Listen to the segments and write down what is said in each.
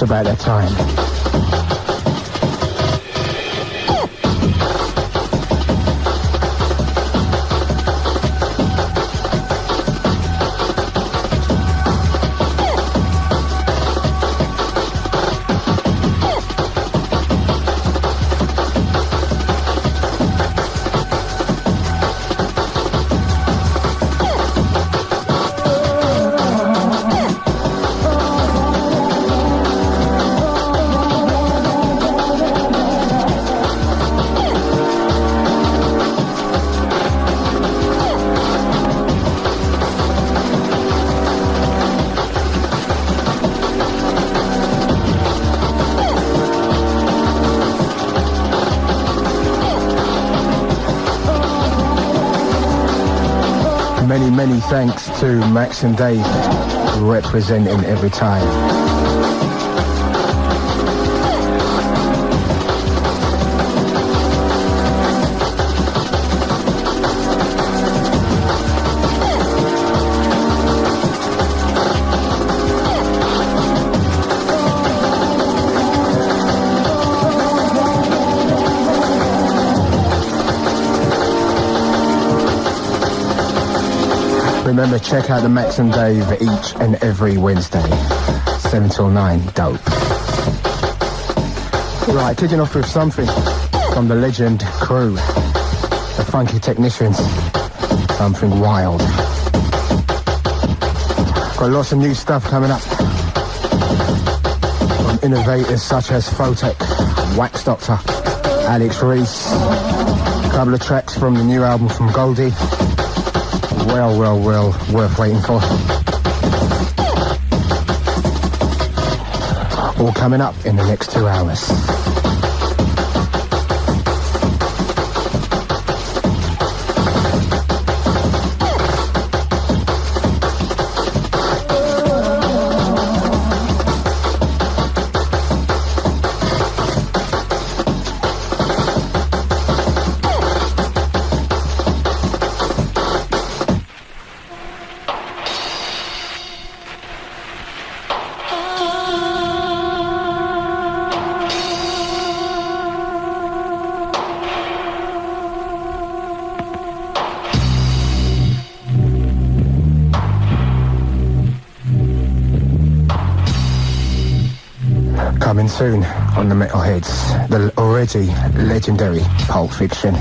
About that time. Many thanks to Max and Dave representing every time. Remember, check out the Max and Dave each and every Wednesday, 7 till 9, dope. Right, kicking off with something from the Legend crew, the Funky Technicians, something wild. Got lots of new stuff coming up from innovators such as Photech, Wax Doctor, Alex Reese, a couple of tracks from the new album from Goldie. Well, worth waiting for. All coming up in the next 2 hours. Coming soon on the Metalheads, the already legendary Pulp Fiction.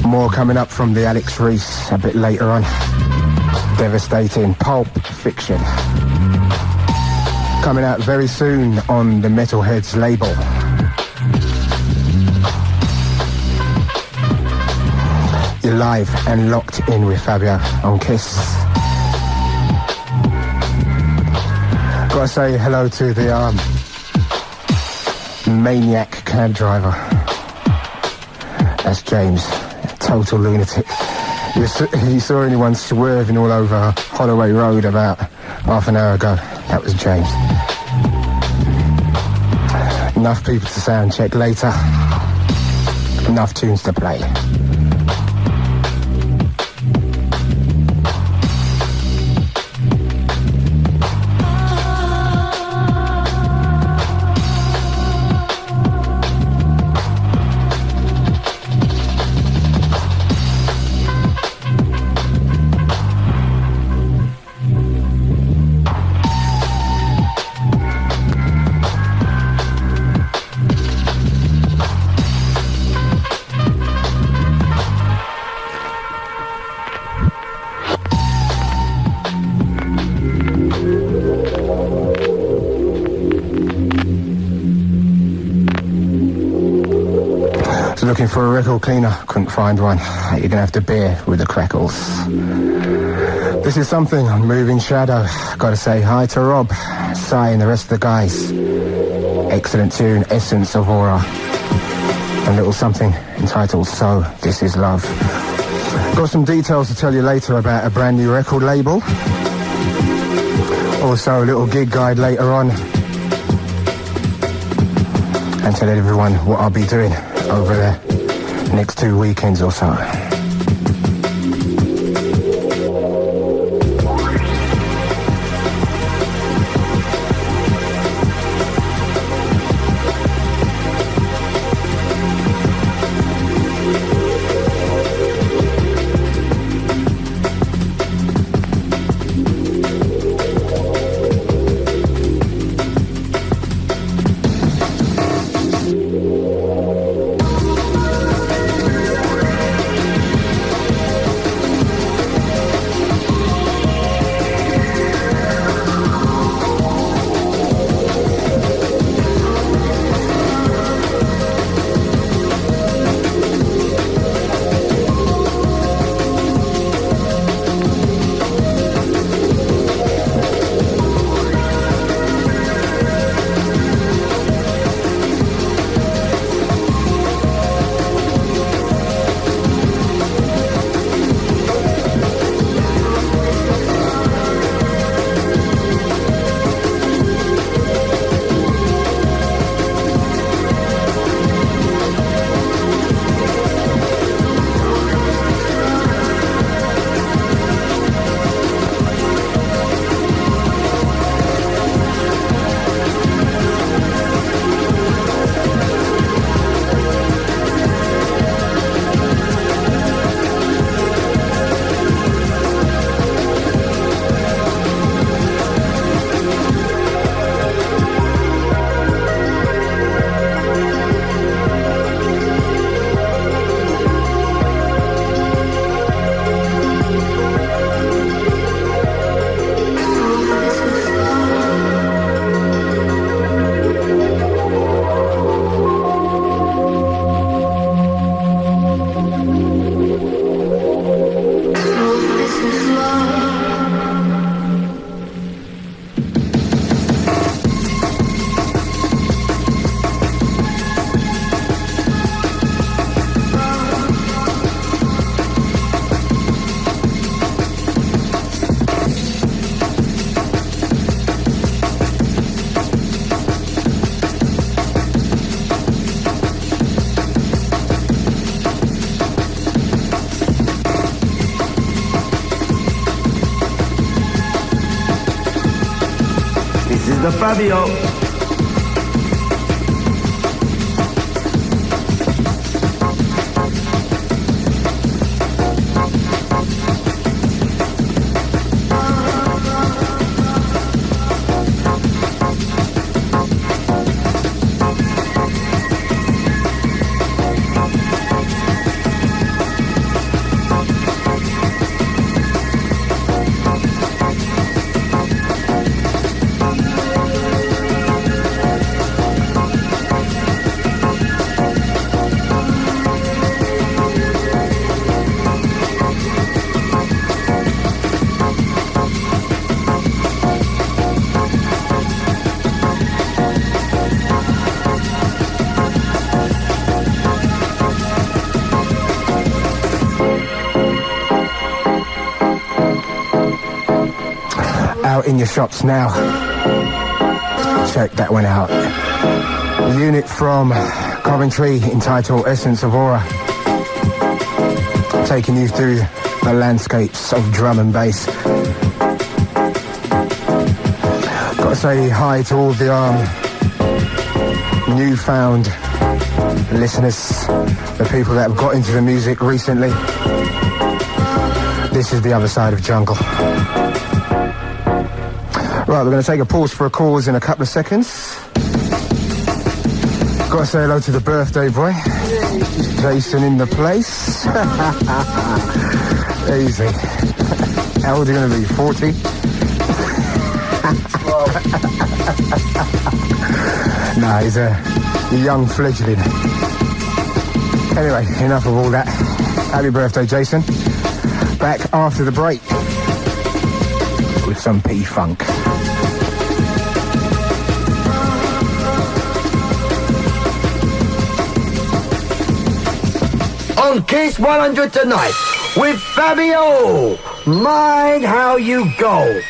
More coming up from the Alex Reese a bit later on. Devastating Pulp Fiction. Coming out very soon on the Metalheads label. You're live and locked in with Fabio on Kiss. Gotta say hello to the maniac cab driver. That's James. Total lunatic. You saw anyone swerving all over Holloway Road about half an hour ago. That was James. Enough people to sound check later. Enough tunes to play. Looking for a record cleaner, couldn't find one. You're gonna have to bear with the crackles. This is something on Moving Shadow. Gotta say hi to Rob, Sai and the rest of the guys. Excellent tune, Essence of Aura. A little something entitled So This Is Love. Got some details to tell you later about a brand new record label. Also a little gig guide later on. And tell everyone what I'll be doing over there next 2 weekends or so. The Fabio. Out in your shops now. Check that one out. The unit from Coventry entitled Essence of Aura. Taking you through the landscapes of drum and bass. Gotta say hi to all the newfound listeners, the people that have got into the music recently. This is the other side of jungle. Right, we're going to take a pause for a cause in a couple of seconds. Got to say hello to the birthday boy. Jason in the place. Easy. How old are you going to be? 40? Nah, he's a young fledgling. Anyway, enough of all that. Happy birthday, Jason. Back after the break with some P-Funk. On Kiss 100 tonight with Fabio. Mind how you go.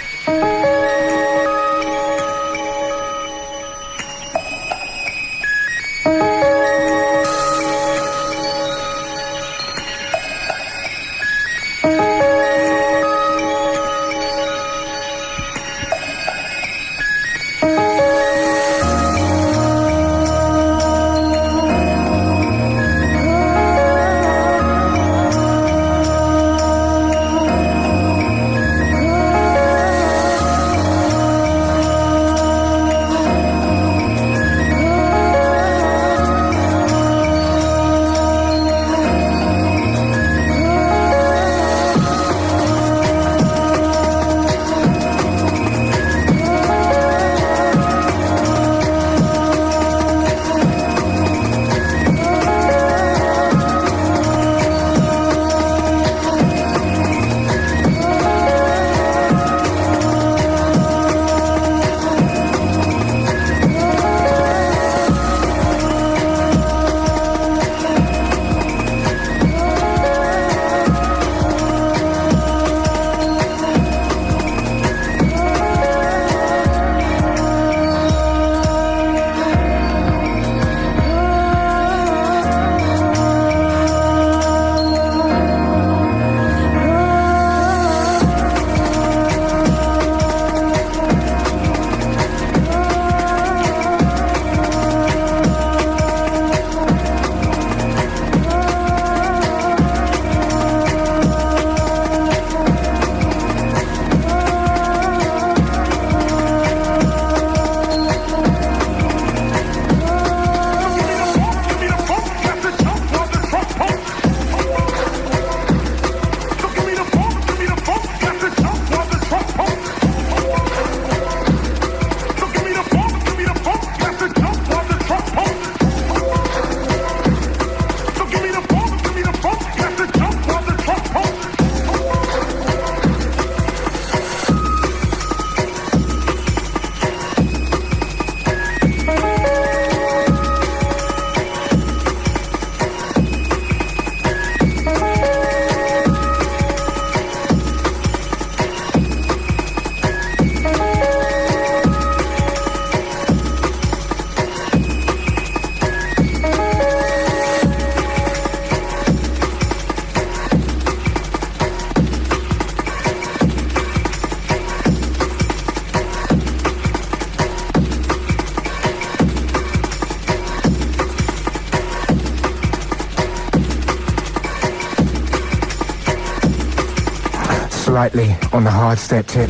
slightly on the hard step tip.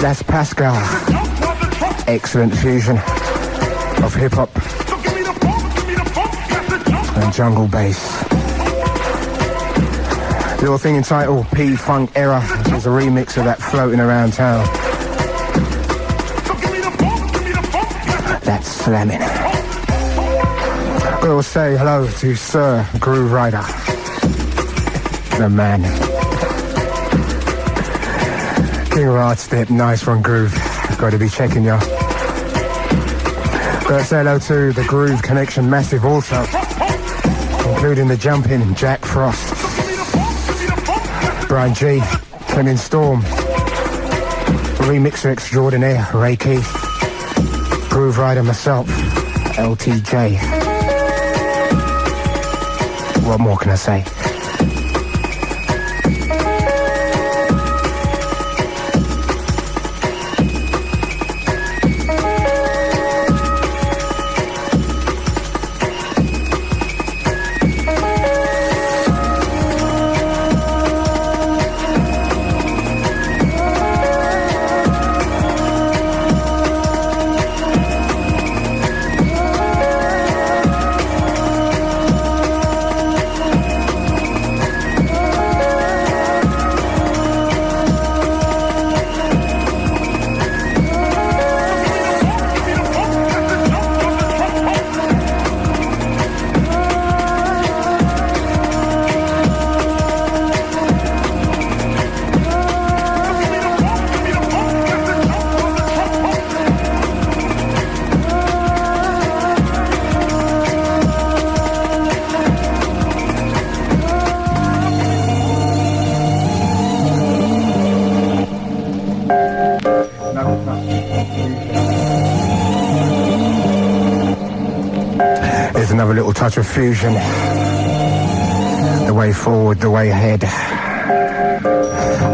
That's Pascal. Excellent fusion of hip-hop and jungle bass. Little thing entitled P-Funk Era. There's a remix of that floating around town. That's slamming. Gotta say hello to Sir Groove Rider, the man. King of Hard Step, nice one, Groove. Got to be checking ya. Gotta say hello to the Groove Connection Massive also, including the jumping Jack Frost, Brian G, Clement Storm, remixer extraordinaire Ray Keith, Groove Rider myself, LTJ. What more can I say? Another little touch of fusion. The way forward, the way ahead.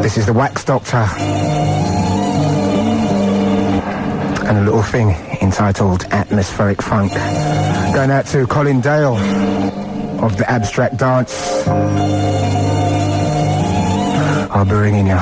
This is the Wax Doctor. And a little thing entitled Atmospheric Funk. Going out to Colin Dale of the Abstract Dance. I'll be ringing you.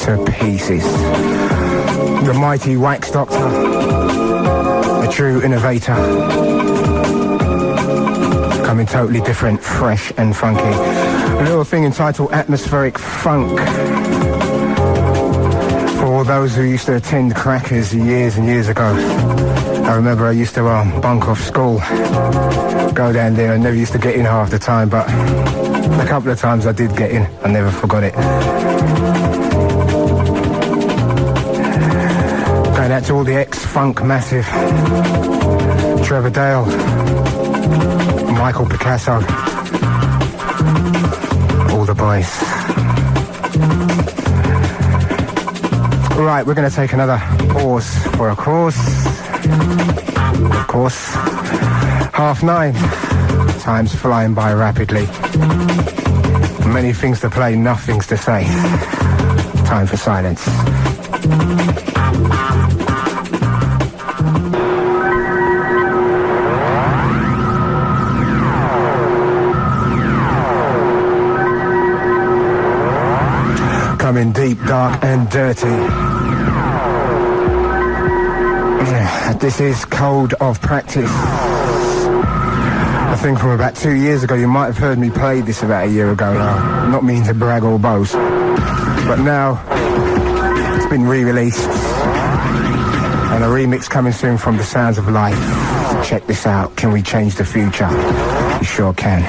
to pieces. The mighty Wax Doctor, a true innovator, coming totally different, fresh and funky. A little thing entitled Atmospheric Funk. For all those who used to attend Crackers years and years ago, I remember I used to bunk off school, go down there. I never used to get in half the time, but a couple of times I did get in. I never forgot it. Going out to all the ex-funk massive, Trevor Dale, Michael Picasso, all the boys. Right, we're going to take another pause for a course. Of course, 9:30. Time's flying by rapidly. Many things to play, nothings to say. Time for silence. Coming deep, dark and dirty. This is Code of Practice. I think from about 2 years ago, you might have heard me play this about a year ago now. Not meaning to brag or boast. But now, it's been re-released. And a remix coming soon from The Sounds of Life. Check this out. Can we change the future? You sure can.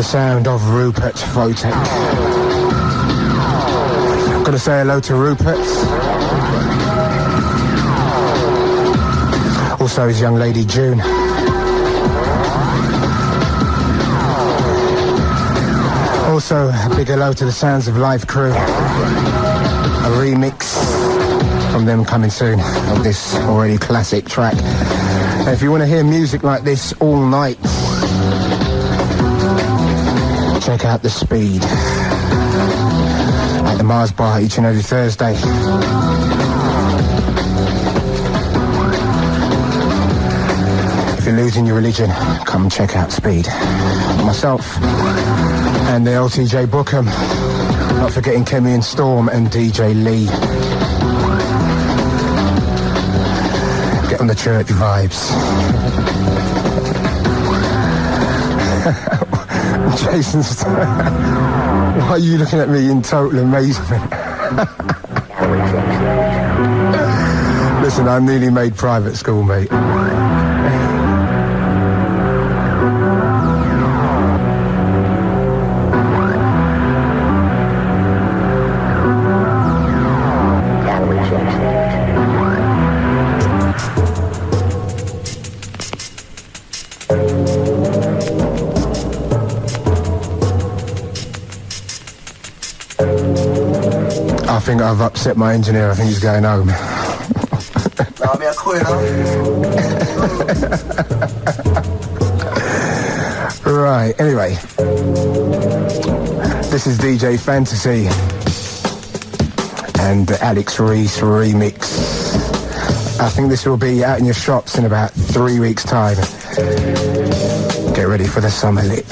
Sound of Rupert Votek. I'm gonna say hello to Rupert. Also his young lady June. Also, a big hello to the Sounds of Life crew. A remix from them coming soon of this already classic track. And if you want to hear music like this all night, check out The Speed at the Mars Bar each and every Thursday. If you're losing your religion, come and check out Speed. Myself and the LTJ Bookham, not forgetting Kemi and Storm and DJ Lee. Get on the church vibes. Jason's... Why are you looking at me in total amazement? Listen, I'm nearly made private school, mate. I think I've upset my engineer. I think he's going home. Right, anyway. This is DJ Fantasy and the Alex Reese remix. I think this will be out in your shops in about 3 weeks' time. Get ready for the summer lick.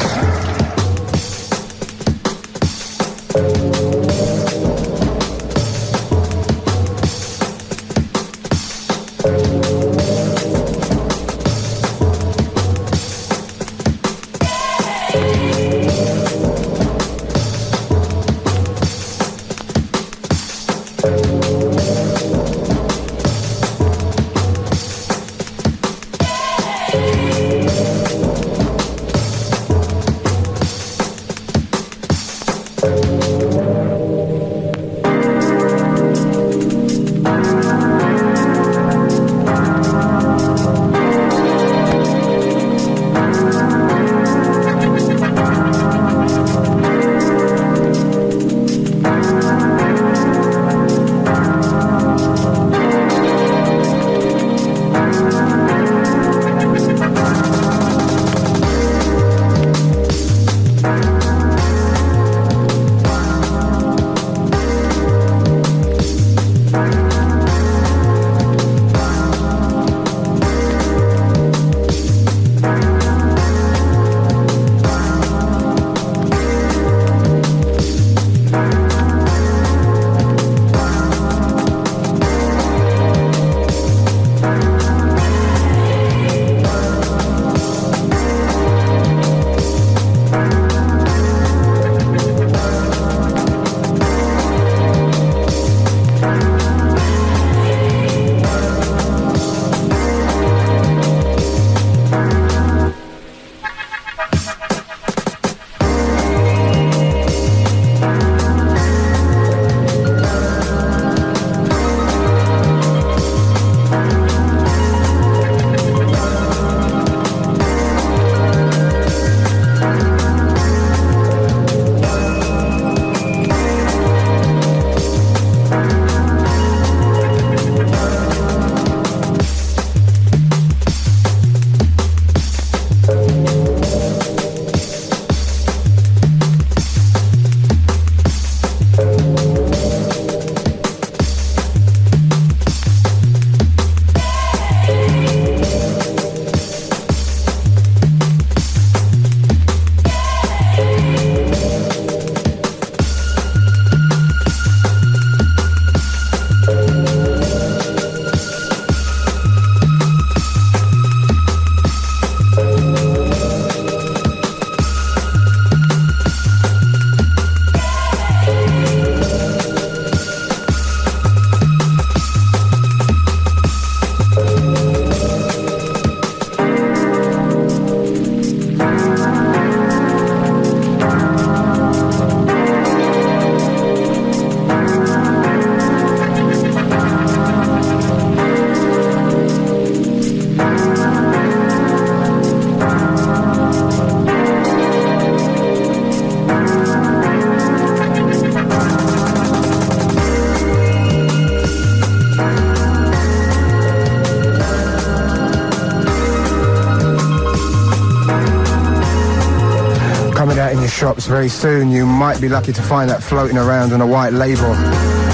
coming out in your shops very soon. You might be lucky to find that floating around on a white label.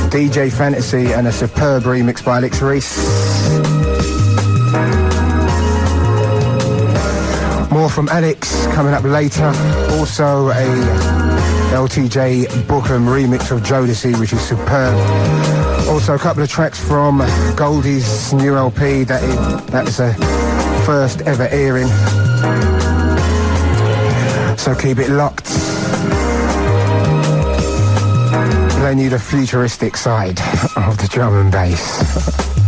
DJ Fantasy and a superb remix by Alex Reese. More from Alex coming up later. Also a LTJ Bookham remix of Jodeci, which is superb. Also a couple of tracks from Goldie's new LP. That is a first ever airing. So keep it locked. Playing you the futuristic side of the drum and bass.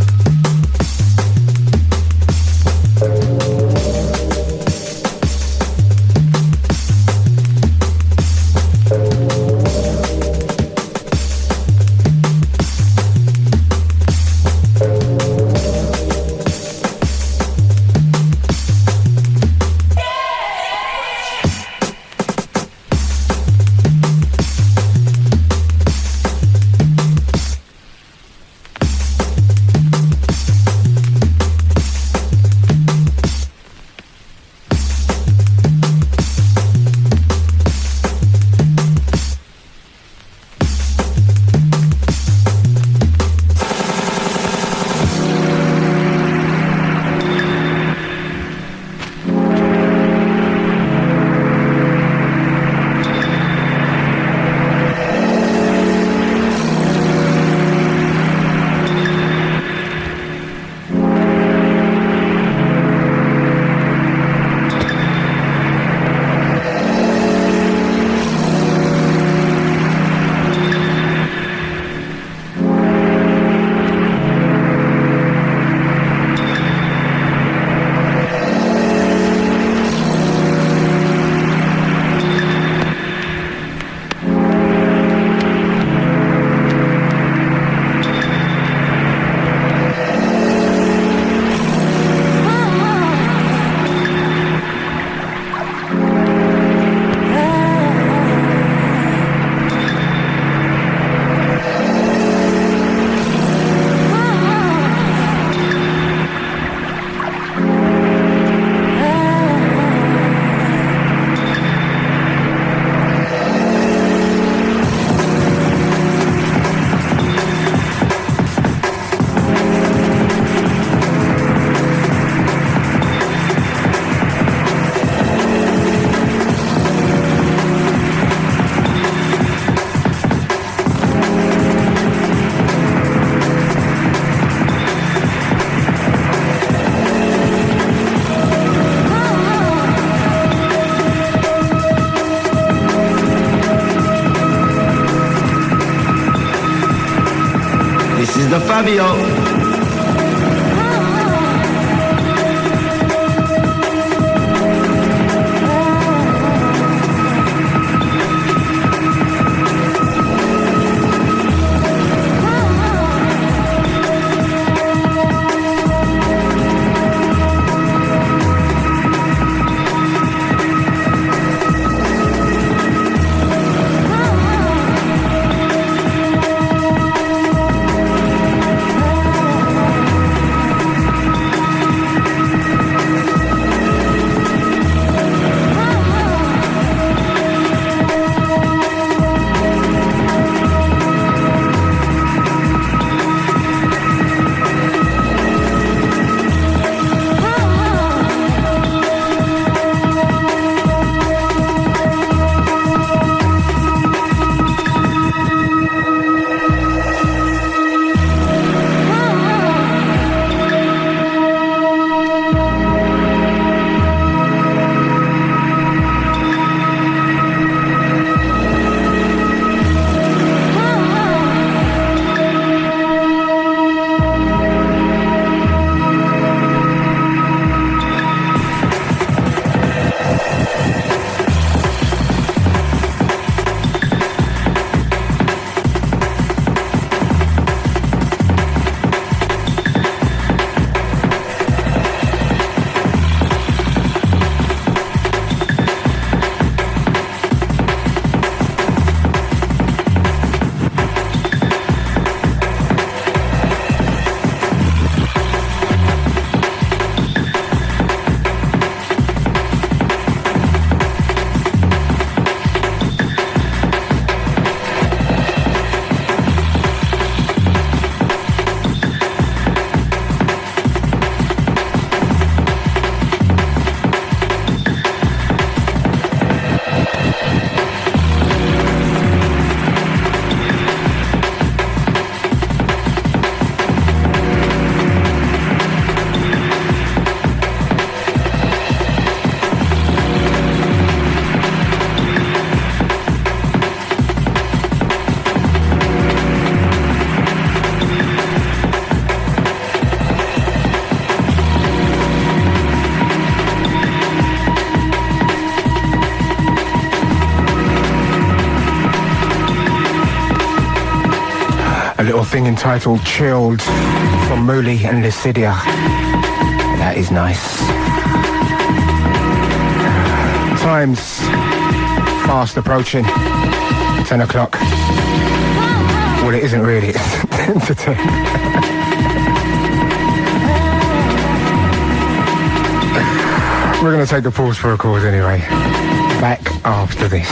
The Fabio. A little thing entitled Chilled from Mooley and Lucidia. That is nice. Time's fast approaching. 10 o'clock. Well, it isn't really. It's 10 to 10. We're going to take a pause for a cause anyway. Back after this.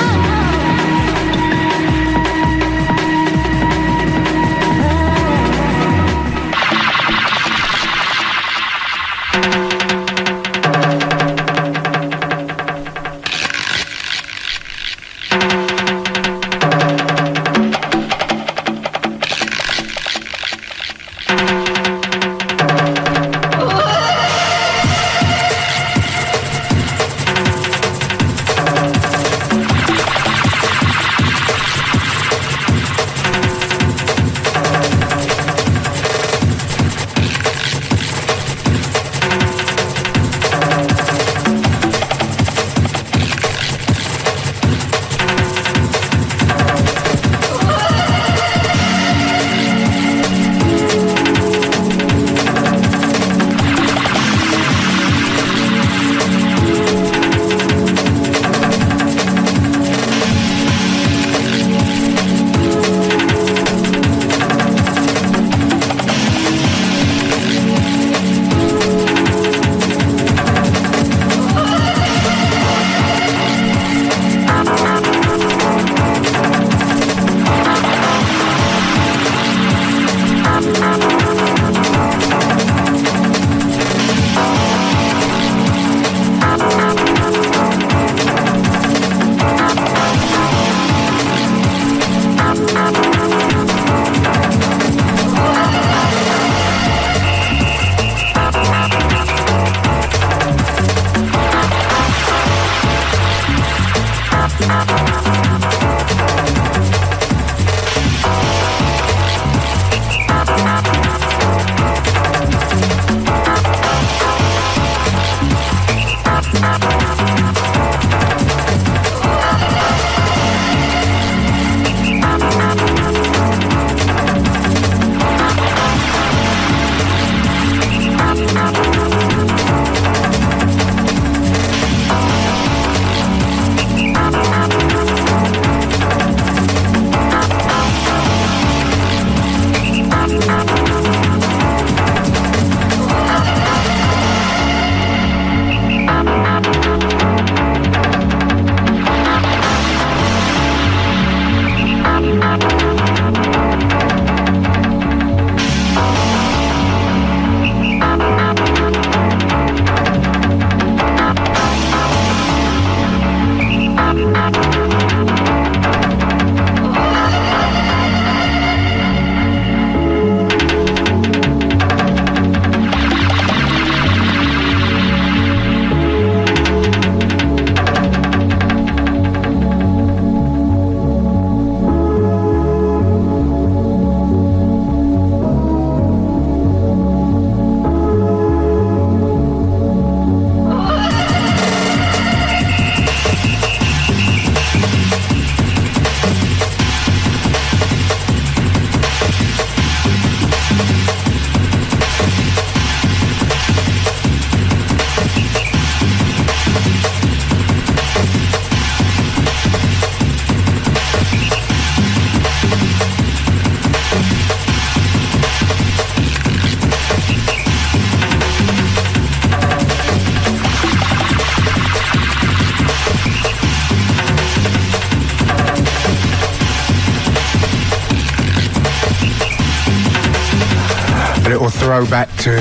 Little throwback to the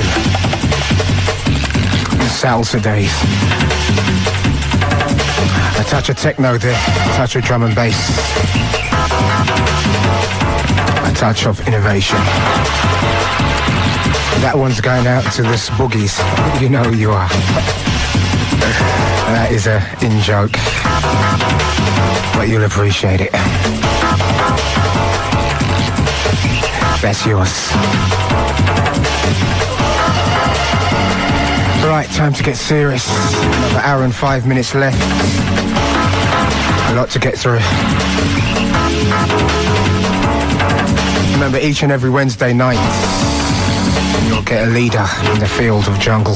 salsa days. A touch of techno there, a touch of drum and bass, a touch of innovation. That one's going out to the boogies. You know who you are. That is a in-joke, but you'll appreciate it. That's yours. Right, time to get serious. Another hour and 5 minutes left. A lot to get through. Remember, each and every Wednesday night, you'll get a leader in the field of jungle.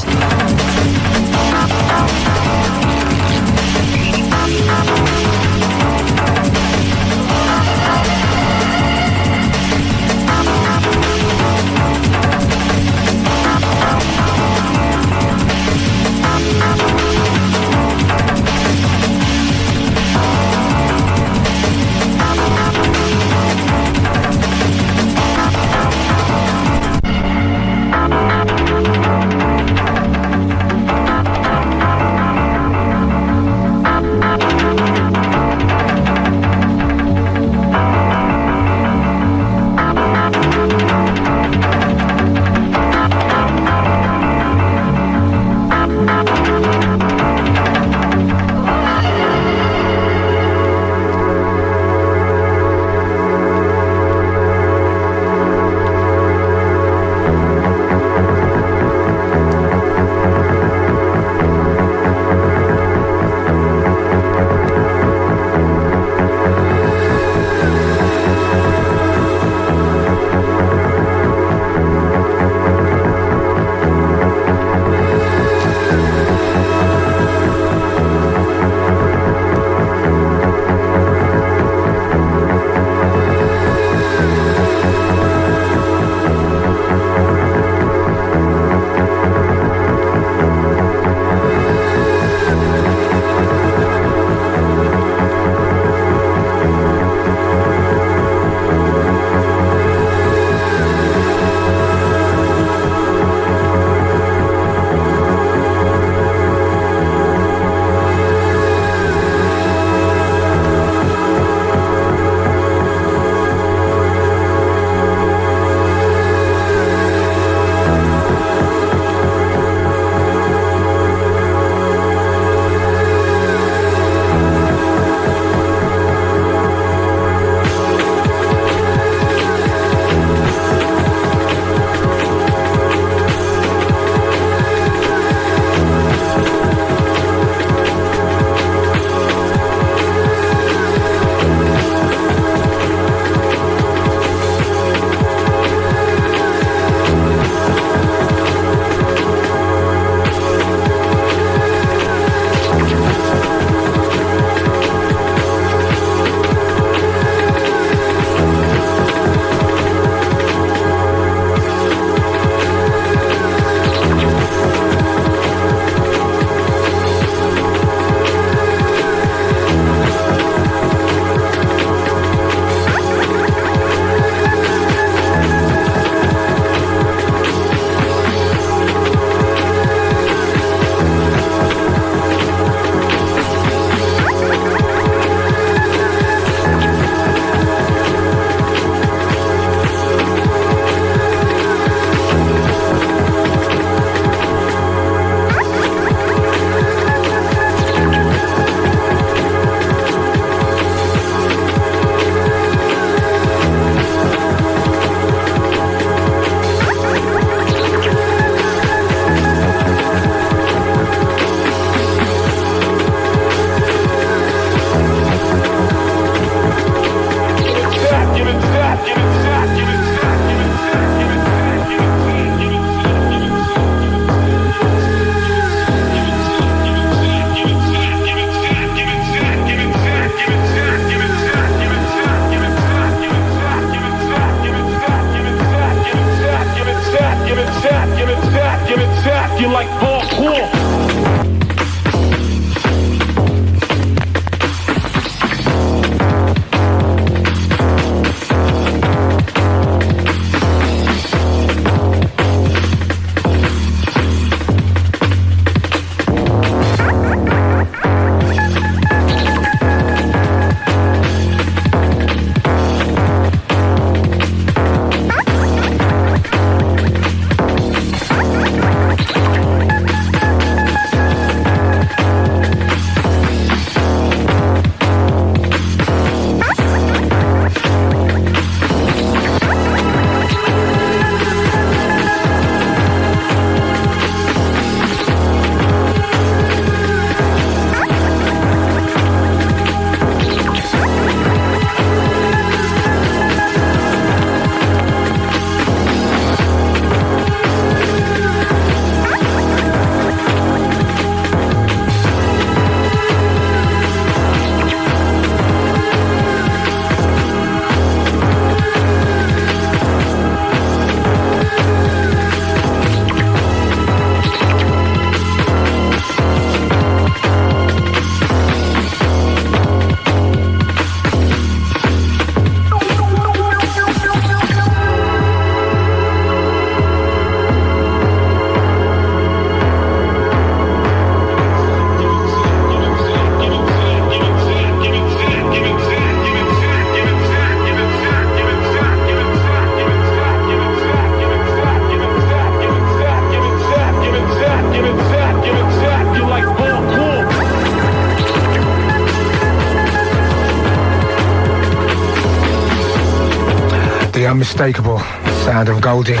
The unmistakable sound of Goldie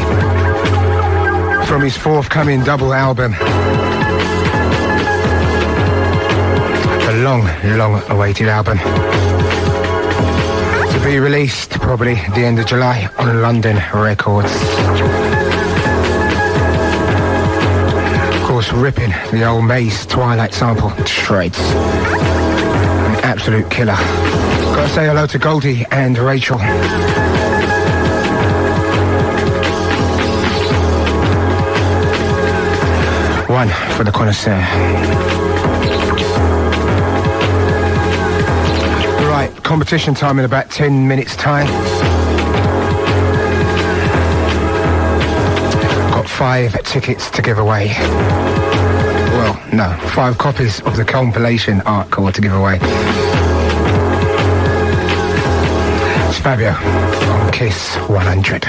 from his forthcoming double album. A long awaited album. To be released probably the end of July on London Records. Of course, ripping the old Maze Twilight sample shreds. An absolute killer. Gotta say hello to Goldie and Rachel. One for the connoisseur. Right, competition time in about 10 minutes time. Got 5 tickets to give away. Well, no, 5 copies of the compilation artcore to give away. It's Fabio on Kiss 100.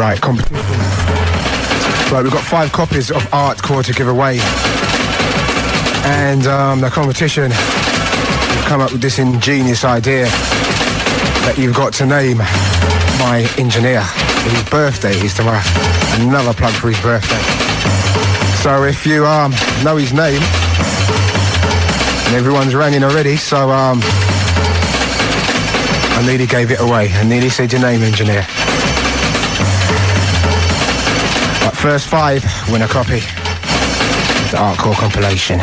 Right, competition. Right, we've got 5 copies of Artcore to give away. And the competition, we've come up with this ingenious idea that you've got to name my engineer. His birthday is tomorrow. Another plug for his birthday. So if you know his name, and everyone's ranging already, so I nearly gave it away. I nearly said your name, engineer. But first 5 win a copy of the Artcore compilation.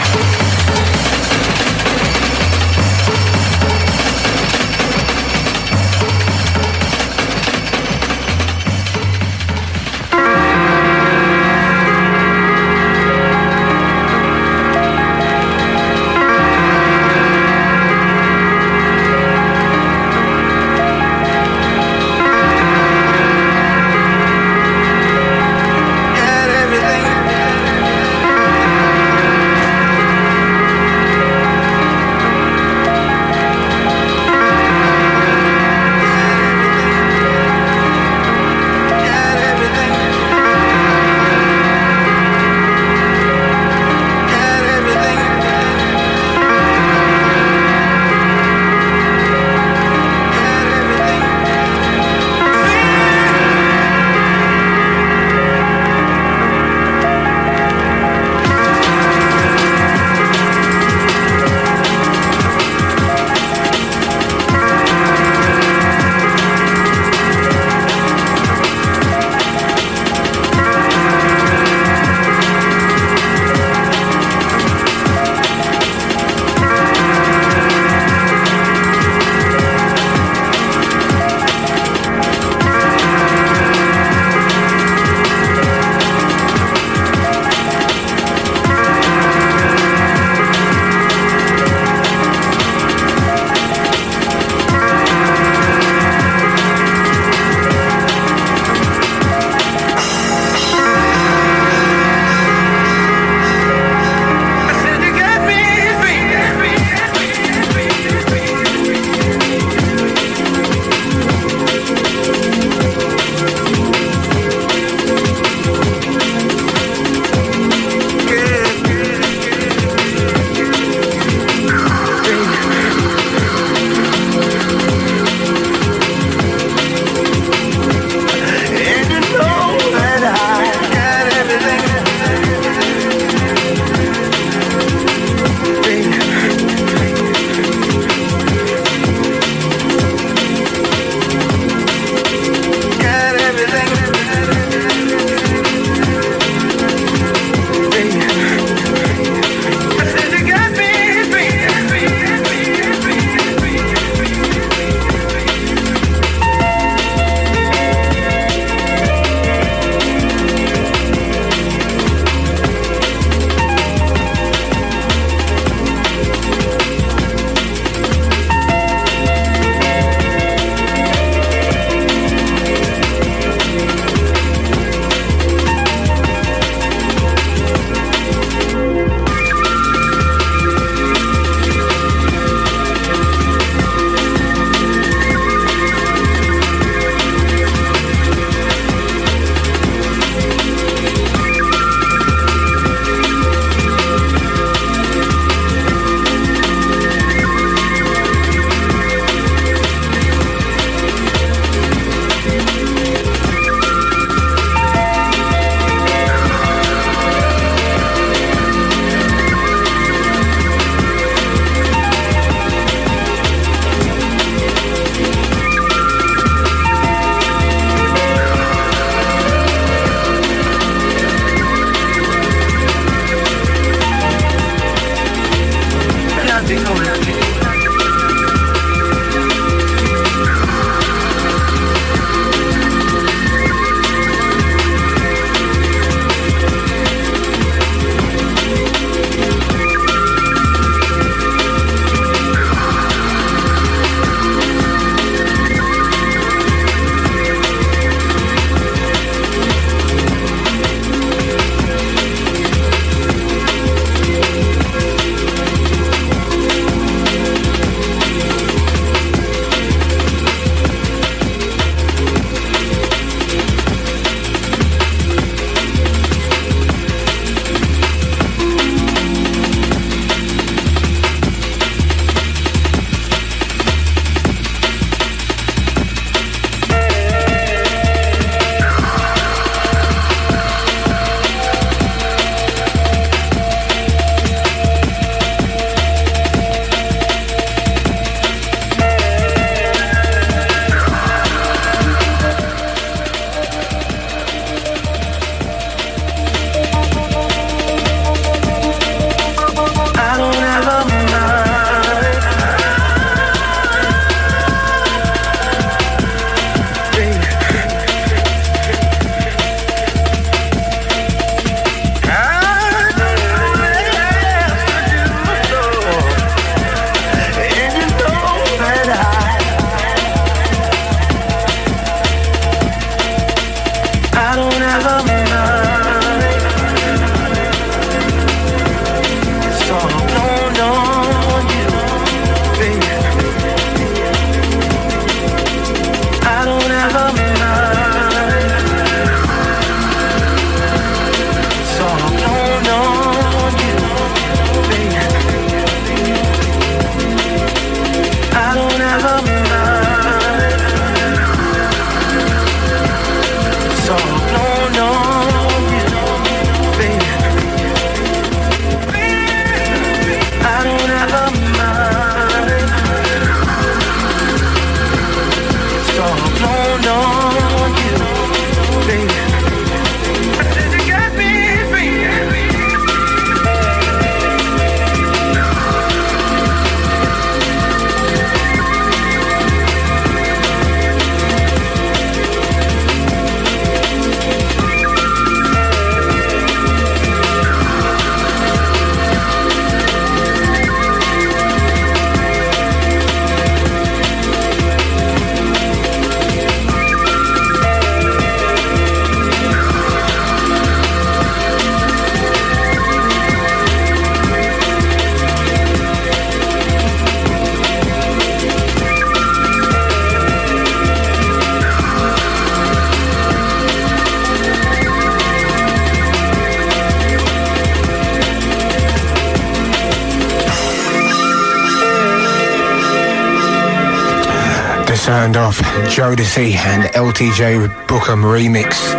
Concerned Off, Jodeci and LTJ Bookham remix.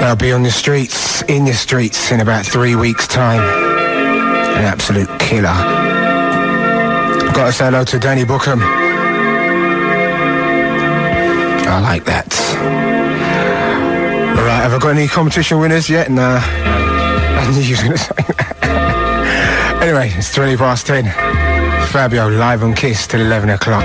They'll be on the streets, in your streets, in about 3 weeks' time. An absolute killer. Gotta say hello to Danny Bookham. I like that. Alright, have I got any competition winners yet? Nah. I knew you were going to say that. Anyway, it's 20 past 10. Fabio live on Kiss till 11 o'clock.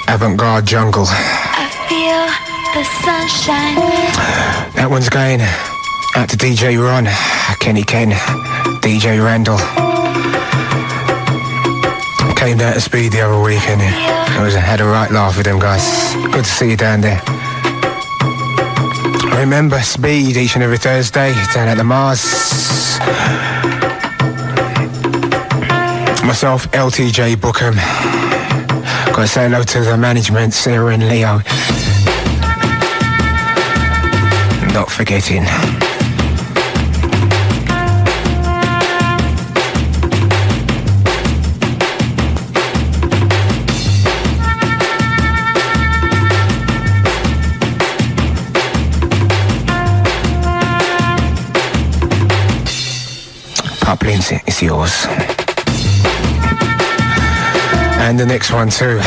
Avant-garde jungle. I feel the sunshine. That one's going out to DJ Ron, Kenny Ken, DJ Randall. Came down to Speed the other week and had a right laugh with them guys. Good to see you down there. Remember Speed each and every Thursday down at the Mars. Myself, LTJ Bookham. Got to say hello to the management, Sarah and Leo. Not forgetting. Poplins, it's yours. And the next one too.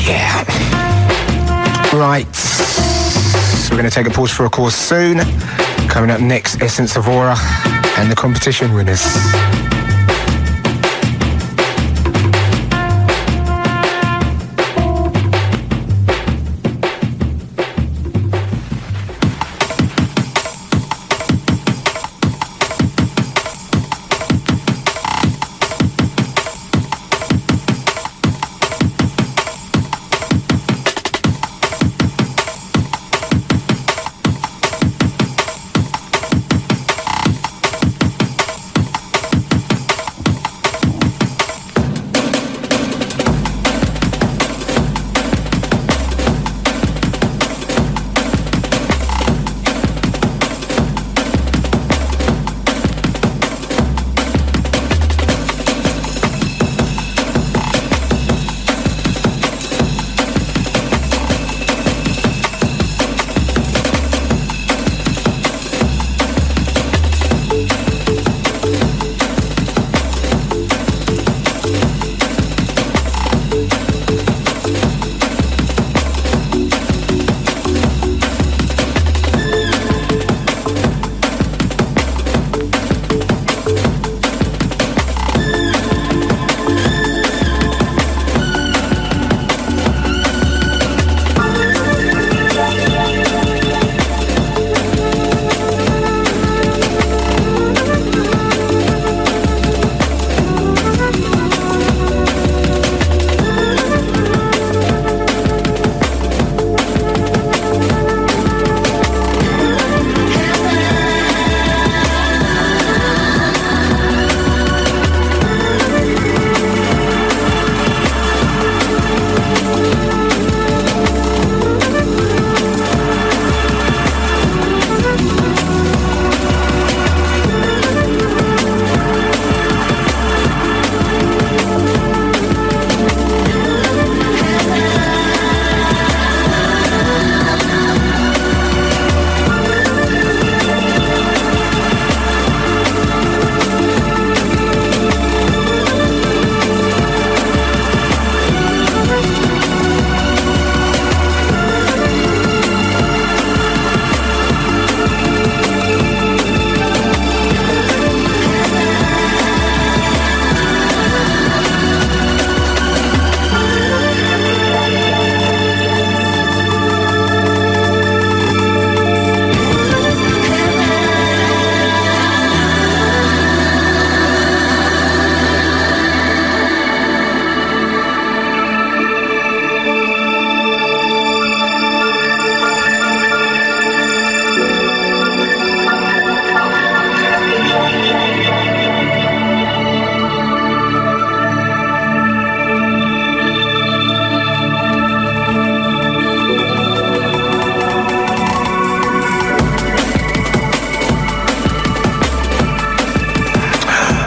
Yeah. Right. We're going to take a pause for a course soon. Coming up next, Essence of Aura and the competition winners.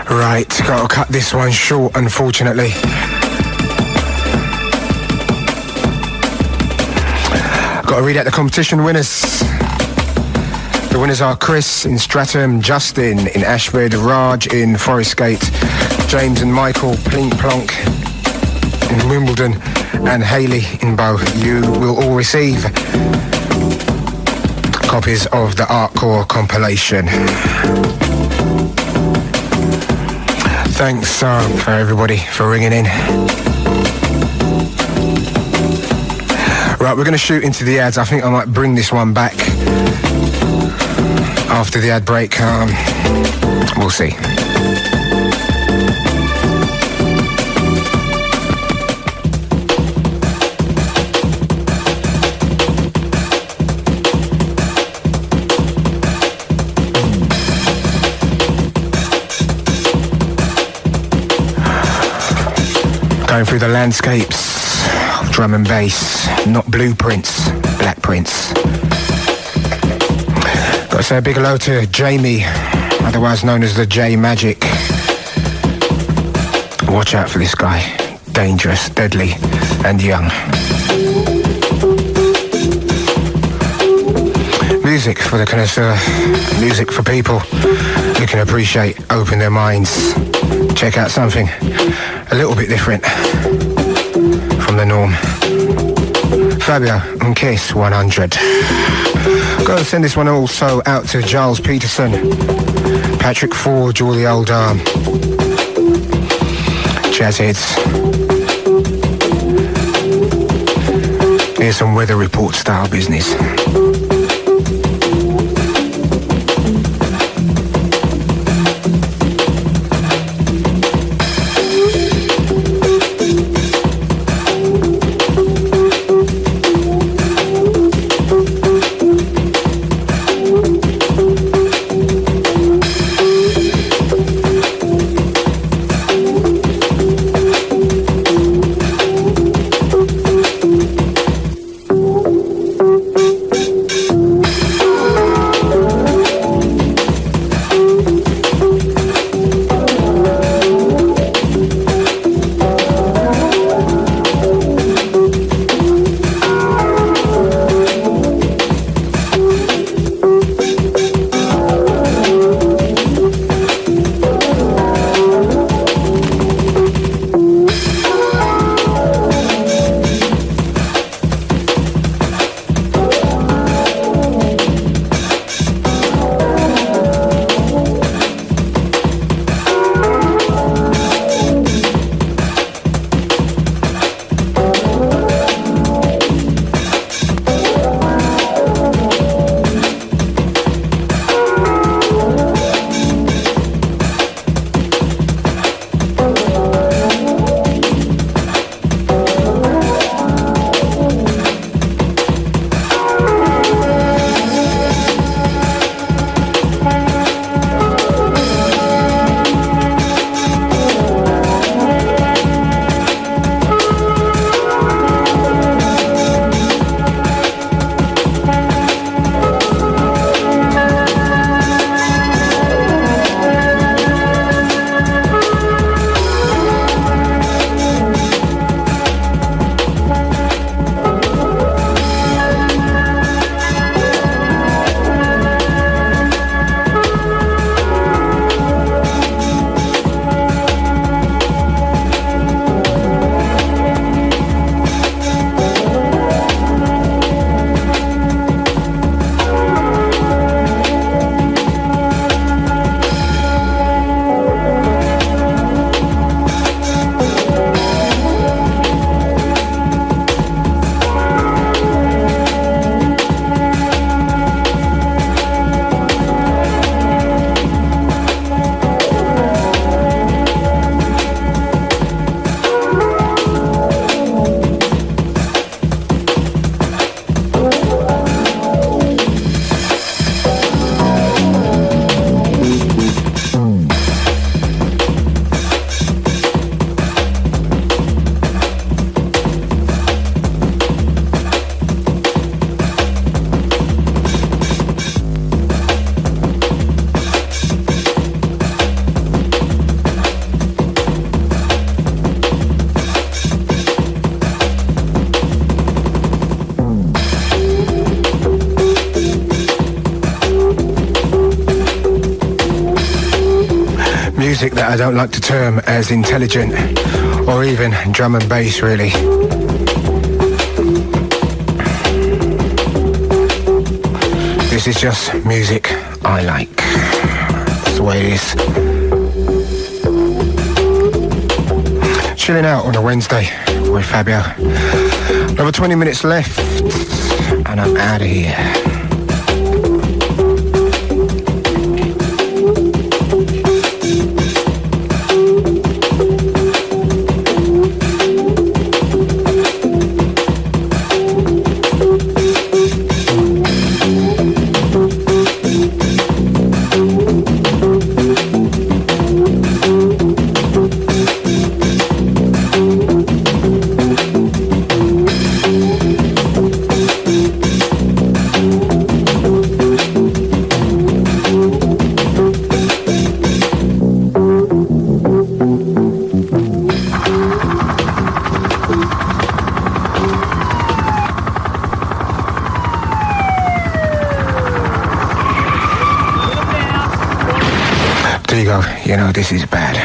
Right, gotta cut this one short, unfortunately. Gotta read out the competition winners. The winners are Chris in Stratham, Justin in Ashford, Raj in Forest Gate, James and Michael Plink Plonk in Wimbledon, and Hayley in Bow. You will all receive copies of the Artcore compilation. Thanks for everybody for ringing in. Right, we're going to shoot into the ads. I think I might bring this one back after the ad break. We'll see. Going through the landscapes of drum and bass, not blueprints, black prints. Gotta say a big hello to Jamie, otherwise known as the J Magic. Watch out for this guy. Dangerous, deadly, and young. Music for the connoisseur, music for people who can appreciate, open their minds, check out something a little bit different from the norm. Fabio and Kiss 100. Gotta send this one also out to Giles Peterson, Patrick Forge, all the old jazz heads. Here's some weather report style business. Music that I don't like to term as intelligent or even drum and bass, really. This is just music I like. That's the way it is. Chilling out on a Wednesday with Fabio. Another 20 minutes left and I'm out of here. Digo, you know this is bad.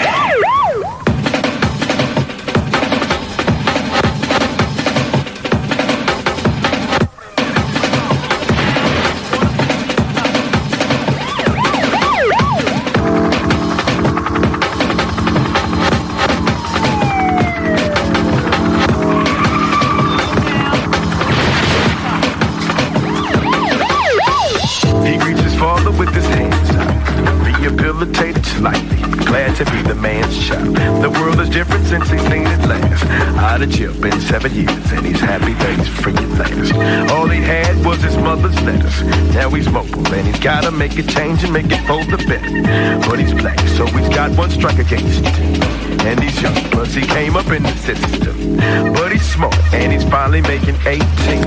He greets his father with his hands out, rehabilitated slightly, glad to be the man's child. The world is different since he's seen it last. Out of jail, been 7 years, and he's happy that he's free at last. All he had was his mother's letters. Now he's mobile, and he's gotta make a change and make it for the better. But he's black, so he's got one strike against him. And he's young, plus he came up in the system. But he's smart, and he's finally making 18.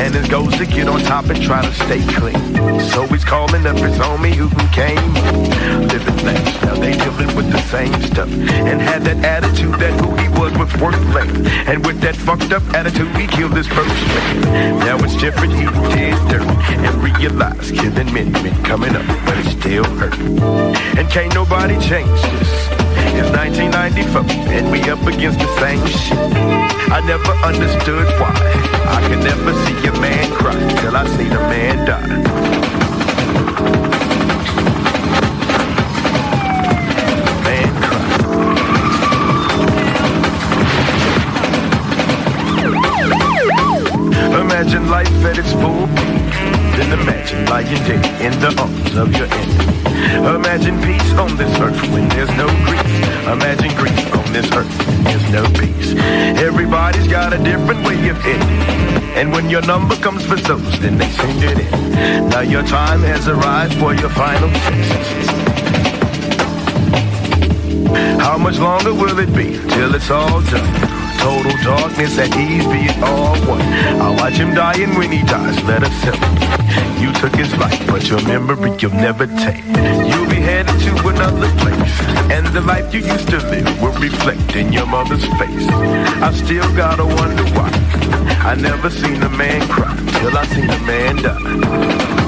And his goal's to get on top and try to stay clean. So he's calling up his homie who came up. Living things, now they dealing with the same stuff. And had that attitude that who he was worth living. And with that fucked up attitude, he killed his first man. Now it's different, he did dirt. And realized killing many men coming up, but it still hurt. And can't nobody change this. It's 1994, and we up against the same shit. I never understood why I could never see a man cry till I seen a man die. Man cry. Imagine life at its full peak. Then imagine lying dead in the arms of your enemy. Imagine peace on this earth when there's no grief. Imagine grief on this earth when there's no peace. Everybody's got a different way of ending. And when your number comes for those, then they send it in. Now your time has arrived for your final test. How much longer will it be till it's all done? Total darkness at ease, be it all one. I'll watch him dying when he dies, let us celebrate. You took his life, but your memory you'll never take. You'll be headed to another place, and the life you used to live will reflect in your mother's face. I've still gotta wonder why I never seen a man cry till I seen a man die.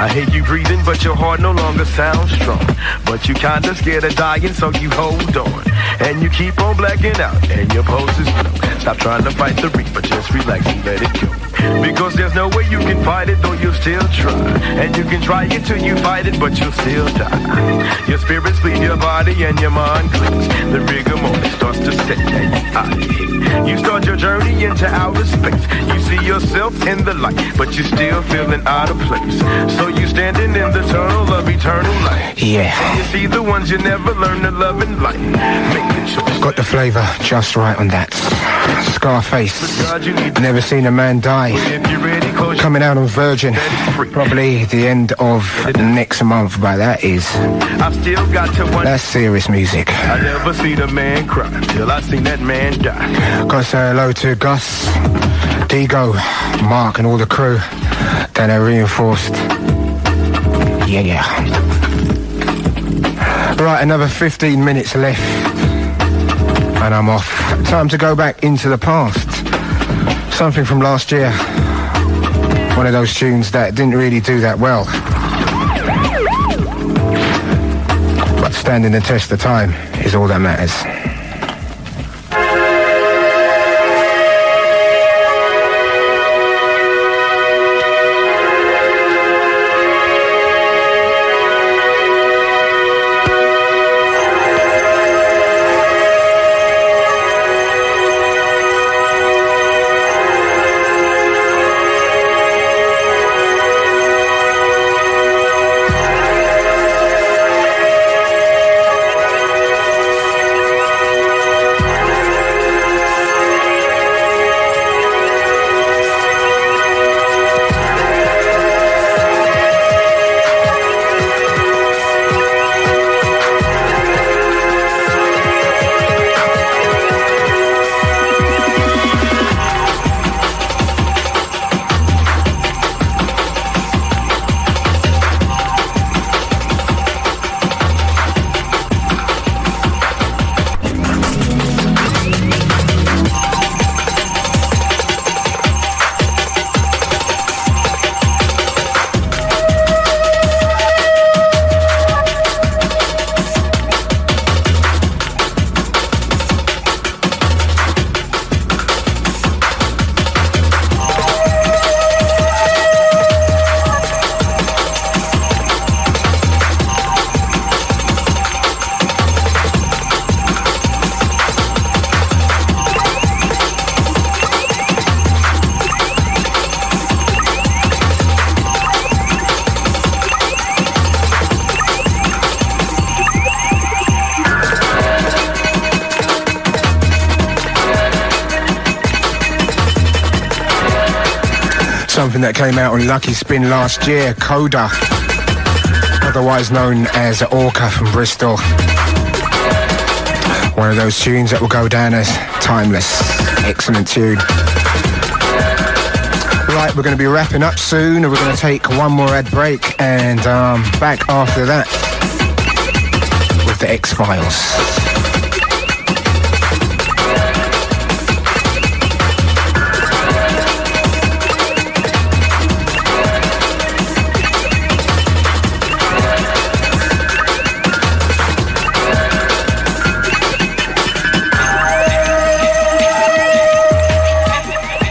I hear you breathing, but your heart no longer sounds strong. But you kinda scared of dying, so you hold on. And you keep on blacking out, and your pulse is low. Stop trying to fight the reaper, just relax and let it go. Because there's no way you can fight it, though you'll still try. And you can try it till you fight it, but you'll still die. Your spirits leave your body and your mind cleans. The rigor mortis starts to set and you start your journey into outer space. You see yourself in the light, but you're still feeling out of place. So you standing in the tunnel of eternal light. Yeah. You see the ones you never learn to love and like. Make the choice. Got the flavour just right on that. Scarface. God, you need Never seen a man die. if you're ready, close your Coming out on Virgin. Probably the end of next month, but that is. I've still got to wonder. That's serious music. I never seen a man cry till I seen that man die. Gotta say hello to Gus, Digo, Mark and all the crew. Then they're reinforced. Yeah. Right, another 15 minutes left. And I'm off. Time to go back into the past. Something from last year. One of those tunes that didn't really do that well. But standing the test of time is all that matters. Something that came out on Lucky Spin last year, Coda, otherwise known as Orca from Bristol. One of those tunes that will go down as timeless. Excellent tune. Right, we're going to be wrapping up soon. We're going to take one more ad break and back after that with the X-Files.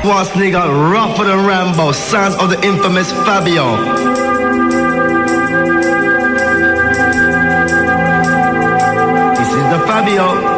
Once nigga rougher than Rambo, sounds of the infamous Fabio. This is the Fabio.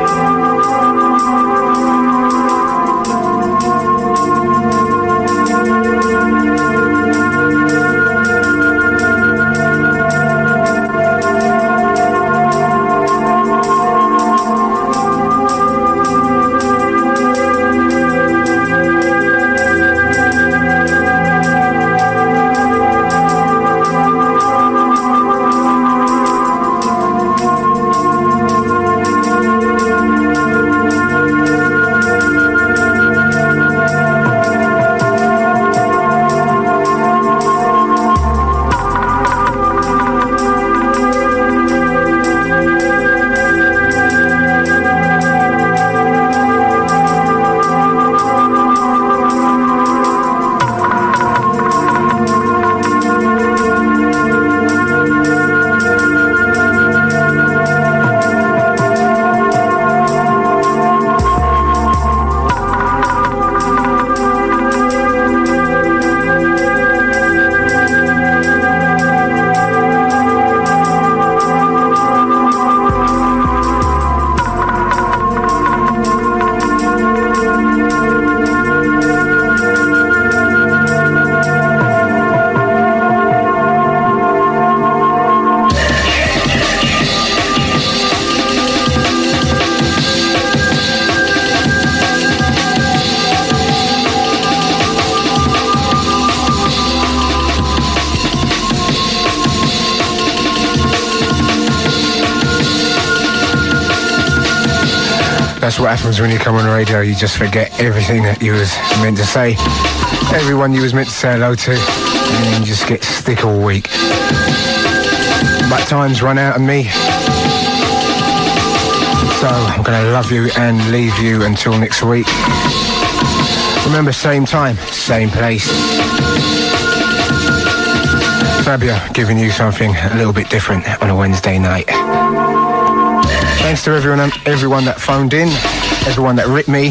That's what happens when you come on the radio. You just forget everything that you was meant to say, everyone you was meant to say hello to, and then you just get stick all week. But time's run out of me, so I'm gonna love you and leave you until next week. Remember, same time, same place. Fabio giving you something a little bit different on a Wednesday night. Thanks to everyone that phoned in, everyone that ripped me.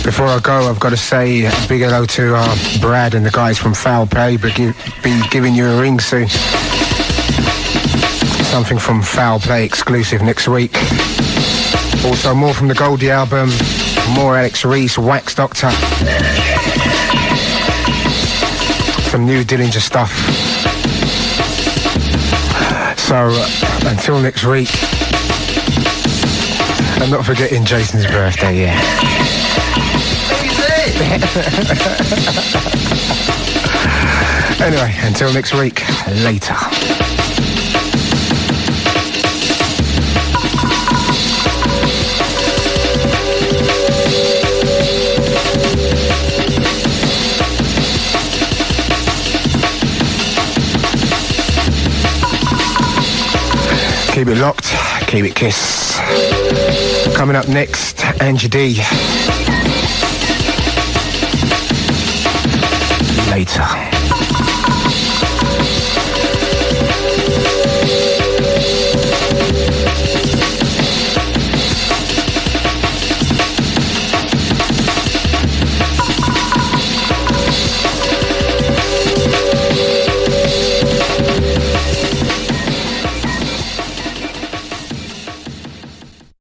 Before I go, I've got to say a big hello to Brad and the guys from Foul Play. Be giving you a ring soon. Something from Foul Play exclusive next week. Also more from the Goldie album, more Alex Reese, Wax Doctor. Some new Dillinger stuff. So, until next week, and not forgetting Jason's birthday, yeah. Anyway, until next week, later. Keep it locked, keep it kiss. Coming up next, Angie D. Later.